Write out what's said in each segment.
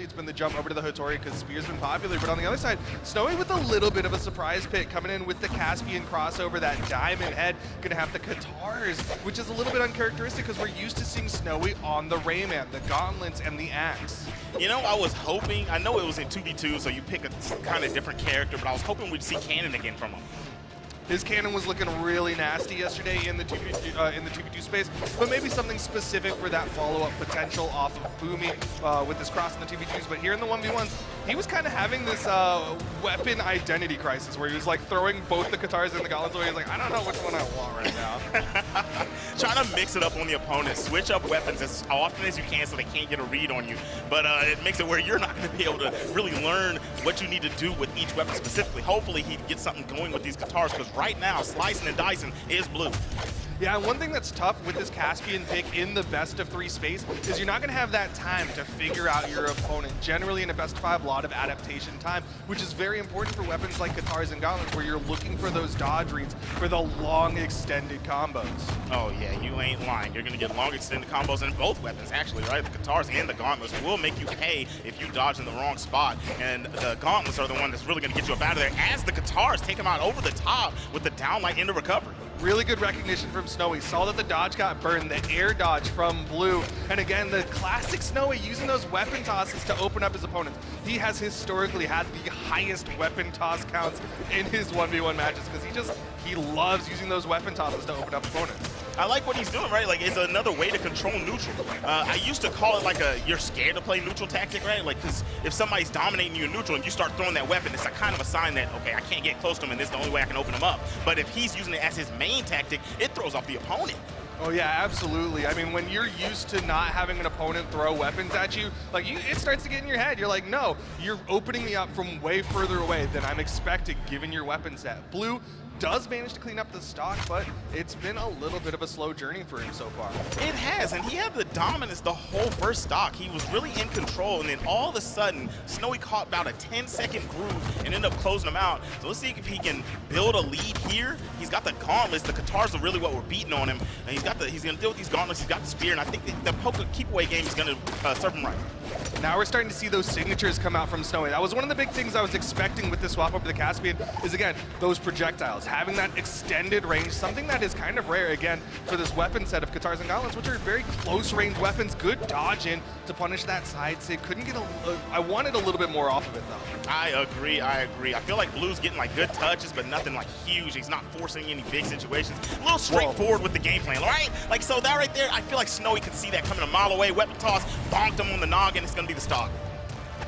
it's been the jump over to the Hattori because Spear's been popular. But on the other side, Snowy with a little bit of a surprise pick coming in with the Caspian crossover, that diamond head, gonna have the Katars, which is a little bit uncharacteristic because we're used to seeing Snowy on the Rayman, the gauntlets, and the axe. You know, I was hoping, I know it was in 2v2, so you pick a kind of different character, but I was hoping we'd see Cannon again from him. His cannon was looking really nasty yesterday in the 2v2 space, but maybe something specific for that follow-up potential off of Boomy with this cross in the 2v2s. But here in the 1v1s, he was kind of having this weapon identity crisis where he was like throwing both the Katars and the gauntlets away. He's like, I don't know which one I want right now. Trying to mix it up on the opponent, switch up weapons as often as you can so they can't get a read on you. But it makes it where you're not going to be able to really learn what you need to do with each weapon specifically. Hopefully he gets something going with these Katars, because right now, slicing and dicing is blue. Yeah, and one thing that's tough with this Caspian pick in the best of 3 space is you're not going to have that time to figure out your opponent. Generally in a best of 5, a lot of adaptation time, which is very important for weapons like Katars and Gauntlets, where you're looking for those dodge reads for the long extended combos. Oh yeah, you ain't lying. You're going to get long extended combos in both weapons, actually, right? The Katars and the Gauntlets will make you pay if you dodge in the wrong spot, and the Gauntlets are the one that's really going to get you up out of there, as the Katars take him out over the top with the downlight into recovery. Really good recognition from Snowy. Saw that the dodge got burned, the air dodge from Blue. And again, the classic Snowy using those weapon tosses to open up his opponents. He has historically had the highest weapon toss counts in his 1v1 matches because he loves using those weapon tosses to open up opponents. I like what he's doing, right? Like, it's another way to control neutral. I used to call it like a you're scared to play neutral tactic, right? Like, because if somebody's dominating you in neutral and you start throwing that weapon, it's a kind of a sign that, okay, I can't get close to him and this is the only way I can open him up. But if he's using it as his main tactic, it throws off the opponent. Oh yeah, absolutely. I mean, when you're used to not having an opponent throw weapons at you, like it starts to get in your head. You're like, no, you're opening me up from way further away than I'm expecting given your weapon set. Blue does manage to clean up the stock, but it's been a little bit of a slow journey for him so far. It has, and he had the dominance the whole first stock. He was really in control, and then all of a sudden, Snowy caught about a 10-second groove and ended up closing him out. So let's see if he can build a lead here. He's got the gauntlets. The Katars are really what we're beating on him, and he's going to deal with these gauntlets. He's got the spear, and I think the poker keep-away game is going to serve him right. Now we're starting to see those signatures come out from Snowy. That was one of the big things I was expecting with the swap over the Caspian is, again, those projectiles. Having that extended range, something that is kind of rare, again, for this weapon set of Katars and Gauntlets, which are very close-range weapons. Good dodge in to punish that side sig. Couldn't get I wanted a little bit more off of it, though. I agree. I feel like Blue's getting, like, good touches, but nothing, like, huge. He's not forcing any big situations. A little straightforward with the game plan, right? Like, so that right there, I feel like Snowy could see that coming a mile away. Weapon toss, bonked him on the noggin. It's going to be the stock.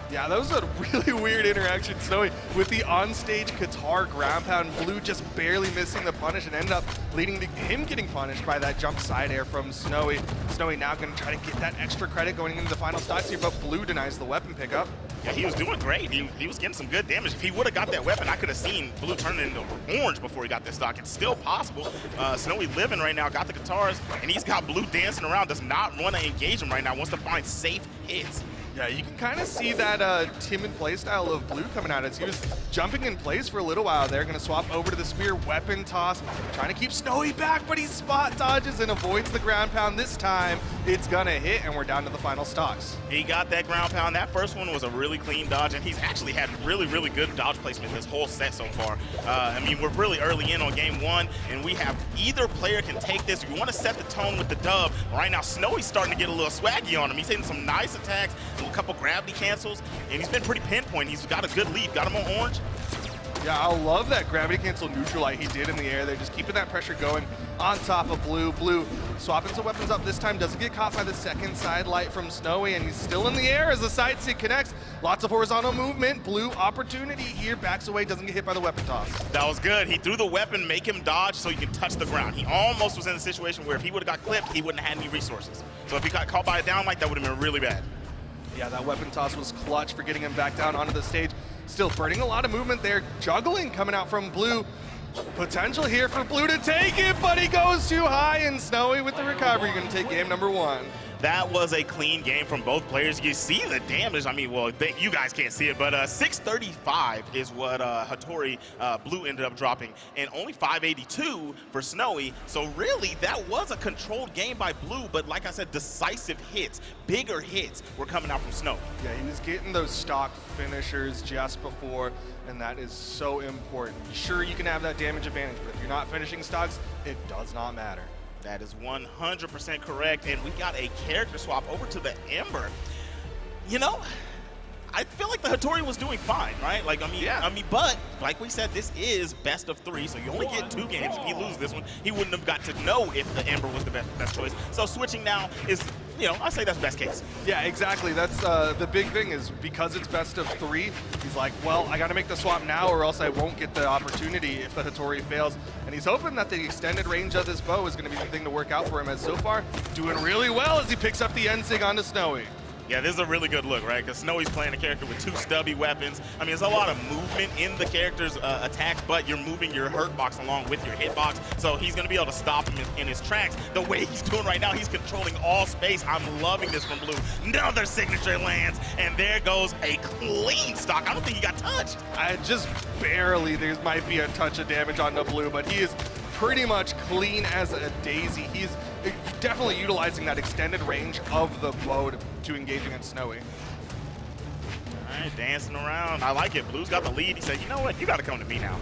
Yeah, that was a really weird interaction, Snowy, with the on-stage Katar ground pound. Blue just barely missing the punish and ended up leading to him getting punished by that jump side air from Snowy. Snowy now going to try to get that extra credit going into the final stocks here, but Blue denies the weapon pickup. Yeah, he was doing great. He was getting some good damage. If he would have got that weapon, I could have seen Blue turn into orange before he got this stock. It's still possible. Snowy living right now, got the Katars, and he's got Blue dancing around, does not want to engage him right now, wants to find safe hits. Yeah, you can kind of see that timid playstyle of Blue coming out as he was jumping in place for a little while there. Going to swap over to the spear, weapon toss, trying to keep Snowy back, but he spot dodges and avoids the ground pound. This time, it's going to hit, and we're down to the final stocks. He got that ground pound. That first one was a really clean dodge, and he's actually had really, really good dodge placement this whole set so far. I mean, we're really early in on game 1, and we have either player can take this. We want to set the tone with the dub. Right now, Snowy's starting to get a little swaggy on him. He's hitting some nice attacks, a couple gravity cancels, and he's been pretty pinpoint. He's got a good lead. Got him on orange. Yeah, I love that gravity cancel neutral light he did in the air there, just keeping that pressure going on top of Blue. Blue swapping some weapons up this time, doesn't get caught by the second side light from Snowy, and he's still in the air as the side sig connects. Lots of horizontal movement. Blue opportunity here, backs away, doesn't get hit by the weapon toss. That was good. He threw the weapon, make him dodge so he can touch the ground. He almost was in a situation where if he would have got clipped, he wouldn't have had any resources. So if he got caught by a down light, that would have been really bad. Yeah, that weapon toss was clutch for getting him back down onto the stage. Still burning a lot of movement there. Juggling coming out from Blue. Potential here for Blue to take it, but he goes too high, and Snowy with the recovery. Going to take game number 1. that was a clean game from both players. You see the damage. I mean, well, you guys can't see it, but 635 is what Hattori Blue ended up dropping, and only 582 for Snowy. So really, that was a controlled game by Blue, but like I said, decisive hits, bigger hits were coming out from Snow. Yeah, he was getting those stock finishers just before, and that is so important. Sure, you can have that damage advantage, but if you're not finishing stocks, it does not matter. That is 100% correct, and we got a character swap over to the Ember. You know, I feel like the Hattori was doing fine, right? Like, I mean, but like we said, this is best of 3, so you only get 2 games. If he loses this one, he wouldn't have got to know if the Ember was the best choice. So switching now is, you know, I say that's best case. Yeah, exactly. That's the big thing is because it's best of 3, he's like, well, I got to make the swap now or else I won't get the opportunity if the Hattori fails. And he's hoping that the extended range of this bow is going to be the thing to work out for him, as so far, doing really well as he picks up the N-Sig onto Snowy. Yeah, this is a really good look, right? Because Snowy's playing a character with 2 stubby weapons. I mean, there's a lot of movement in the character's attacks, but you're moving your hurt box along with your hit box, so he's going to be able to stop him in his tracks. The way he's doing right now, he's controlling all space. I'm loving this from Blue. Another signature lands, and there goes a clean stock. I don't think he got touched. Just barely. There might be a touch of damage on the Blue, but he is pretty much clean as a daisy. He's definitely utilizing that extended range of the bow to engage against Snowy. All right, dancing around. I like it. Blue's got the lead. He said, you know what? You got to come to me now.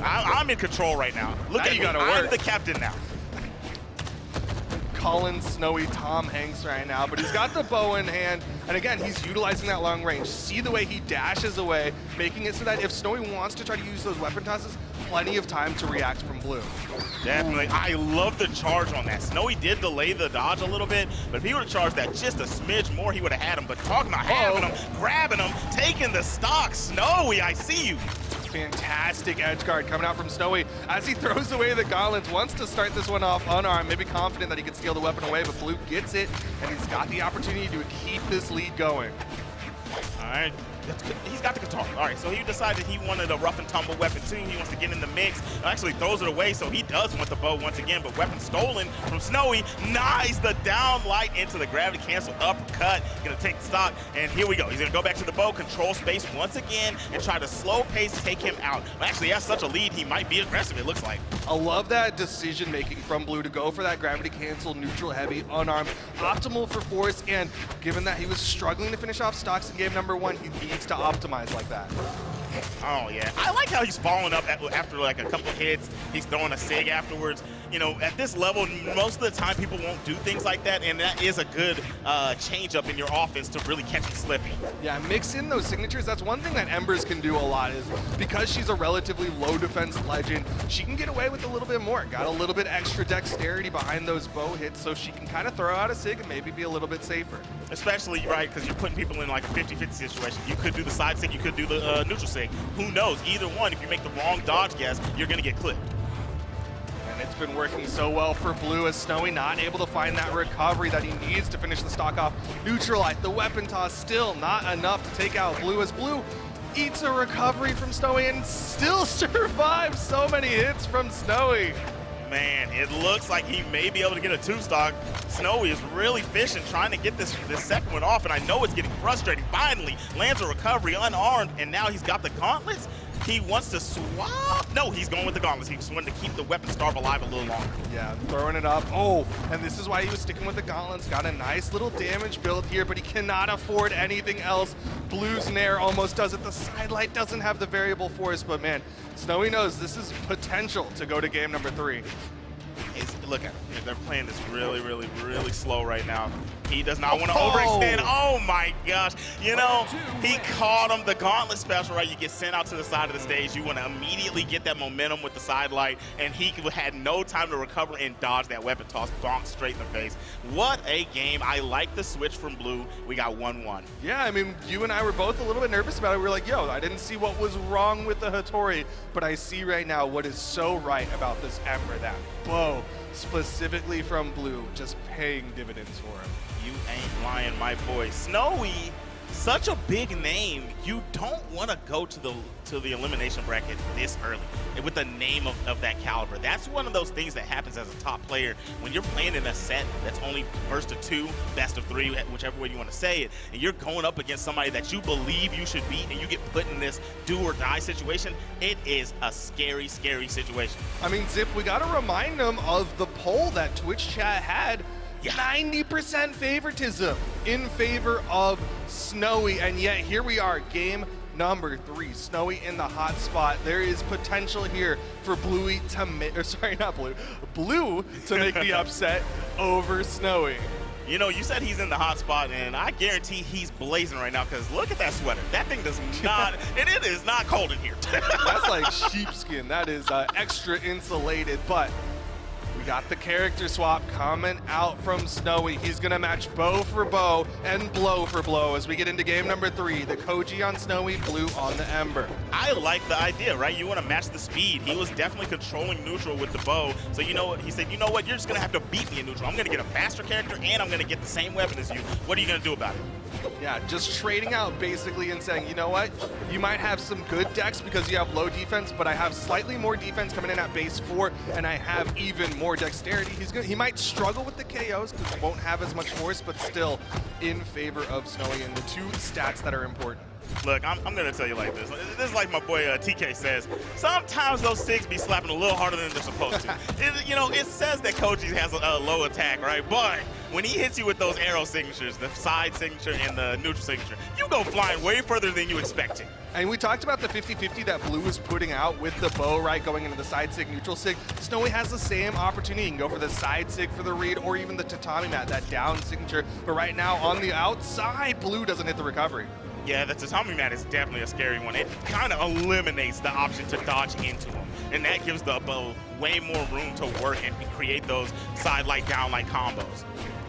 I'm in control right now. Look at you me. gotta work. I'm the captain now. Colin, Snowy, Tom Hanks right now, but he's got the bow in hand, and again, he's utilizing that long range. See the way he dashes away, making it so that if Snowy wants to try to use those weapon tosses, plenty of time to react from Blue. Definitely. I love the charge on that. Snowy did delay the dodge a little bit, but if he would have charged that just a smidge more, he would have had him. But talking about having him, grabbing him, taking the stock. Snowy, I see you. Fantastic edge guard coming out from Snowy as he throws away the gauntlets. Wants to start this one off unarmed, maybe confident that he can steal the weapon away, but Blue gets it, and he's got the opportunity to keep this lead going. All right. He's got the guitar. All right, so he decided he wanted a rough and tumble weapon too. He wants to get in the mix. Actually throws it away, so he does want the bow once again, but weapon stolen from Snowy. Nice, the down light into the gravity cancel uppercut. Gonna take the stock, and here we go. He's gonna go back to the bow, control space once again, and try to slow pace take him out. Well, actually, he has such a lead, he might be aggressive, it looks like. I love that decision making from Blue to go for that gravity cancel, neutral heavy, unarmed, optimal for force, and given that he was struggling to finish off stocks in game number 1, he needs to optimize like that. Oh, yeah. I like how he's following up after like a couple hits. He's throwing a sig afterwards. You know, at this level, most of the time people won't do things like that, and that is a good change up in your offense to really catch him slipping. Yeah, mix in those signatures. That's one thing that Embers can do a lot is because she's a relatively low defense legend, she can get away with a little bit more. Got a little bit extra dexterity behind those bow hits, so she can kind of throw out a sig and maybe be a little bit safer. Especially, right, because you're putting people in like a 50-50 situation. You could do the side sig, you could do the neutral sig. Who knows? Either one, if you make the wrong dodge guess, you're going to get clipped. And it's been working so well for Blue as Snowy not able to find that recovery that he needs to finish the stock off. Neutralite, the weapon toss, still not enough to take out Blue as Blue eats a recovery from Snowy and still survives so many hits from Snowy. Man, it looks like he may be able to get a 2-stock. Snowy is really fishing, trying to get this second one off, and I know it's getting frustrating. Finally, lands a recovery unarmed, and now he's got the gauntlets. He wants to swap. No, he's going with the gauntlets. He just wanted to keep the weapon starve alive a little longer. Yeah, throwing it up. Oh, and this is why he was sticking with the gauntlets. Got a nice little damage build here, but he cannot afford anything else. Blue's Nair almost does it. The sidelight doesn't have the variable force, but man, Snowy knows this is potential to go to game number 3. Look at him. They're playing this really, really, really slow right now. He does not want to overextend. Oh my gosh. You know, he caught him. The gauntlet special, right? You get sent out to the side of the stage. You want to immediately get that momentum with the side light, and he had no time to recover and dodge that weapon toss, bonk straight in the face. What a game. I like the switch from Blue. We got 1-1. Yeah, I mean, you and I were both a little bit nervous about it. We were like, yo, I didn't see what was wrong with the Hattori, but I see right now what is so right about this Ember. That bow, specifically from Blue, just paying dividends for him. You ain't lying, my boy. Snowy such a big name, you don't want to go to the elimination bracket this early with a name of that caliber. That's one of those things that happens as a top player when you're playing in a set that's only first of 2, best of 3, whichever way you want to say it, and you're going up against somebody that you believe you should beat, and you get put in this do or die situation. It is a scary, scary situation. I mean, Zip, we got to remind them of the poll that Twitch chat had. 90% favoritism in favor of Snowy, and yet here we are, game number 3. Snowy in the hot spot. There is potential here for Blue to make the upset over Snowy. You know, you said he's in the hot spot, and I guarantee he's blazing right now, because look at that sweater. That thing does not, and it is not cold in here. That's like sheepskin. That is extra insulated, but we got the character swap coming out from Snowy. He's gonna match bow for bow and blow for blow as we get into game number 3. The Koji on Snowy, Blue on the Ember. I like the idea, right? You want to match the speed. He was definitely controlling neutral with the bow. So you know what? He said, you know what? You're just gonna have to beat me in neutral. I'm gonna get a faster character, and I'm gonna get the same weapon as you. What are you gonna do about it? Yeah, just trading out basically and saying, you know what? You might have some good decks because you have low defense, but I have slightly more defense coming in at base 4, and I have even more dexterity. He might struggle with the KOs because he won't have as much force, but still in favor of Snowy and the 2 stats that are important. Look, I'm going to tell you like this. This is like my boy TK says. Sometimes those 6 be slapping a little harder than they're supposed to. It says that Koji has a low attack, right? But when he hits you with those arrow signatures, the side signature and the neutral signature, you go flying way further than you expected. And we talked about the 50-50 that Blue was putting out with the bow, right, going into the side sig, neutral sig. Snowy has the same opportunity. You can go for the side sig for the read or even the tatami mat, that down signature. But right now on the outside, Blue doesn't hit the recovery. Yeah, the tatami mat is definitely a scary one. It kind of eliminates the option to dodge into him, and that gives the bow way more room to work and create those side light, down light combos.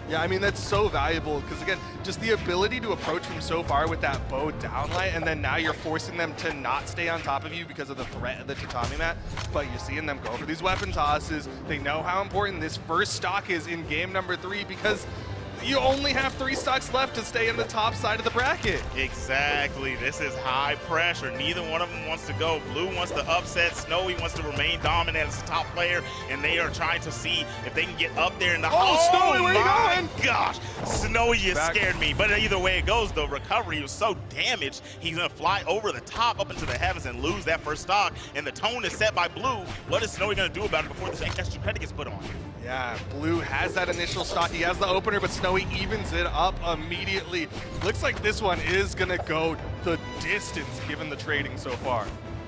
Yeah, I mean, that's so valuable because, again, just the ability to approach from so far with that bow downlight, and then now you're forcing them to not stay on top of you because of the threat of the tatami mat, but you're seeing them go for these weapon tosses. They know how important this first stock is in game number 3 because you only have 3 stocks left to stay in the top side of the bracket. Exactly. This is high pressure. Neither one of them wants to go. Blue wants to upset. Snowy wants to remain dominant as a top player, and they are trying to see if they can get up there in the... Oh, Snowy, where are you going? Gosh, Snowy just scared me. But either way it goes, the recovery was so damaged, he's going to fly over the top up into the heavens and lose that first stock. And the tone is set by Blue. What is Snowy going to do about it before this extra credit gets put on? Yeah, Blue has that initial stock. He has the opener, but Snowy evens it up immediately. Looks like this one is going to go the distance given the trading so far.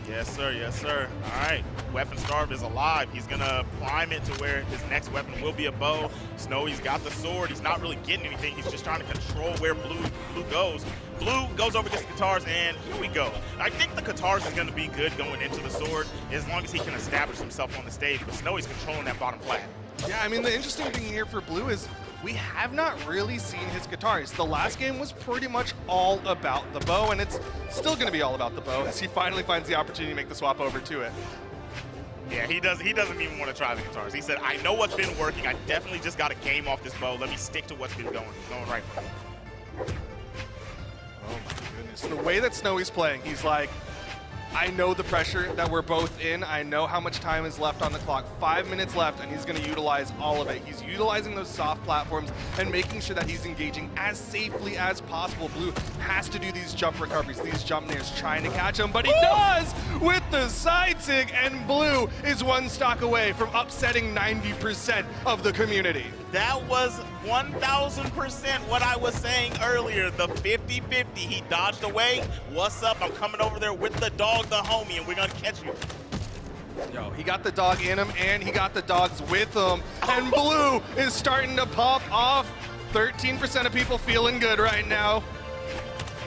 Yes, sir. Yes, sir. All right. Weapon Starve is alive. He's going to prime it to where his next weapon will be a bow. Snowy's got the sword. He's not really getting anything. He's just trying to control where Blue goes. Blue goes over against the Katars, and here we go. I think the Katars is going to be good going into the sword as long as he can establish himself on the stage, but Snowy's controlling that bottom flat. Yeah, I mean, the interesting thing here for Blue is we have not really seen his guitars. The last game was pretty much all about the bow, and it's still going to be all about the bow as he finally finds the opportunity to make the swap over to it. Yeah, he doesn't even want to try the guitars. He said, I know what's been working. I definitely just got a game off this bow. Let me stick to what's been going right for me. Oh my goodness. The way that Snowy's playing, he's like, I know the pressure that we're both in. I know how much time is left on the clock. 5 minutes left, and he's going to utilize all of it. He's utilizing those soft platforms and making sure that he's engaging as safely as possible. Blue has to do these jump recoveries, these jump nairs, trying to catch him, but he does with the side sig, and Blue is 1 stock away from upsetting 90% of the community. That was 1,000% what I was saying earlier. The 50-50. He dodged away. What's up? I'm coming over there with the dog, the homie, and we're going to catch you. Yo, he got the dog in him, and he got the dogs with him. And Blue is starting to pop off. 13% of people feeling good right now.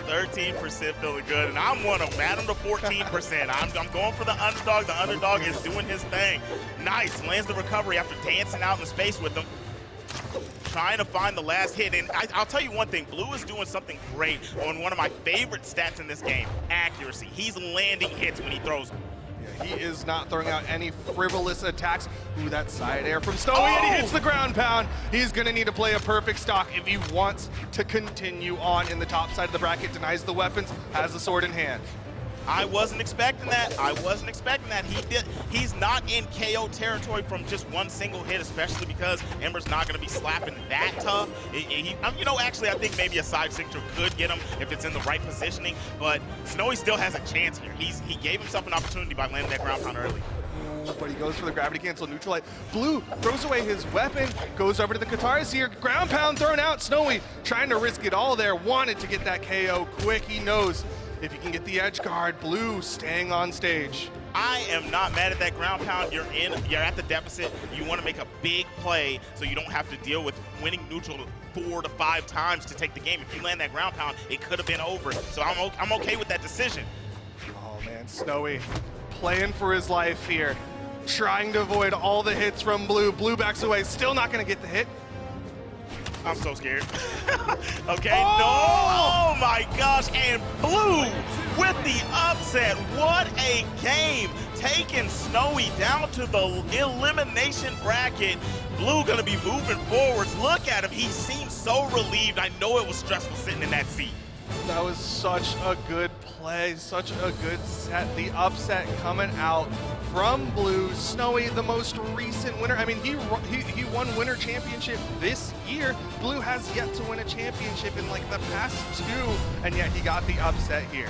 13% feeling good, and I'm one of them. Add him to 14%. I'm going for the underdog. The underdog is doing his thing. Nice. Lands the recovery after dancing out in the space with him. Trying to find the last hit, and I'll tell you one thing, Blue is doing something great on one of my favorite stats in this game, accuracy. He's landing hits when he throws them. Yeah, he is not throwing out any frivolous attacks. Ooh, that side air from Snowy, and he hits the ground pound. He's going to need to play a perfect stock if he wants to continue on in the top side of the bracket. Denies the weapons, has the sword in hand. I wasn't expecting that. I wasn't expecting that. He's not in KO territory from just one single hit, especially because Ember's not going to be slapping that tough. You know, actually, I think maybe a side signature could get him if it's in the right positioning, but Snowy still has a chance here. He gave himself an opportunity by landing that ground pound early. But he goes for the gravity cancel neutral light. Blue throws away his weapon, goes over to the Katars here. Ground pound thrown out. Snowy trying to risk it all there. Wanted to get that KO quick. He knows if he can get the edge guard. Blue staying on stage. I am not mad at that ground pound. You're at the deficit. You want to make a big play so you don't have to deal with winning neutral 4 to 5 times to take the game. If you land that ground pound, it could have been over. So I'm okay with that decision. Oh man, Snowy playing for his life here. Trying to avoid all the hits from Blue. Blue backs away, still not gonna get the hit. I'm so scared. Okay, no! Oh my gosh, and Blue with the upset. What a game! Taking Snowy down to the elimination bracket. Blue gonna be moving forwards. Look at him, he seems so relieved. I know it was stressful sitting in that seat. That was such a good play, such a good set. The upset coming out from Blue. Snowy, the most recent winner. I mean, he won Winter Championship this year. Blue has yet to win a championship in like the past 2, and yet he got the upset here.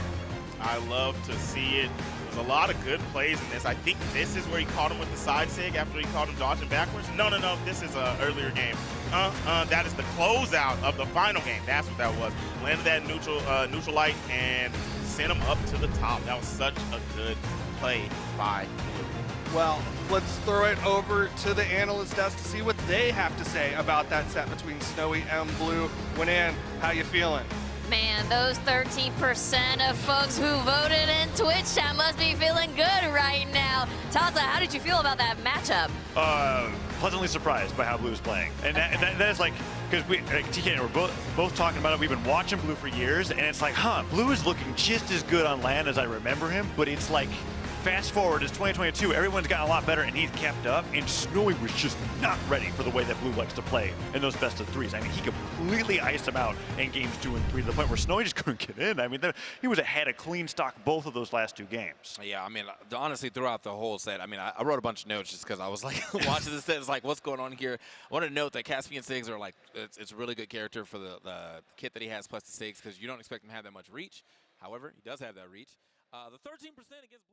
I love to see it. There's a lot of good plays in this. I think this is where he caught him with the side sig after he caught him dodging backwards. No, this is an earlier game. That is the closeout of the final game. That's what that was. Landed that neutral light and sent him up to the top. That was such a good play by Blue. Well, let's throw it over to the analyst desk to see what they have to say about that set between Snowy and Blue. Winan, how you feeling? Man, those 13% of folks who voted in Twitch chat must be feeling good right now. Taza, how did you feel about that matchup? Pleasantly surprised by how Blue is playing. And that is like, because we, like, TK and I were both talking about it. We've been watching Blue for years, and it's like, Blue is looking just as good on land as I remember him, but it's like, fast forward, it's 2022, everyone's gotten a lot better, and he's kept up, and Snowy was just not ready for the way that Blue likes to play in those best of 3s. I mean, he completely iced him out in games 2 and 3 to the point where Snowy just couldn't get in. I mean, he was ahead of clean stock both of those last 2 games. Yeah, I mean, honestly, throughout the whole set, I mean, I wrote a bunch of notes just because I was like watching this set. It's like, what's going on here? I want to note that Caspian Sigs are like, it's a really good character for the kit that he has plus the Sigs because you don't expect him to have that much reach. However, he does have that reach. The 13% against Blue.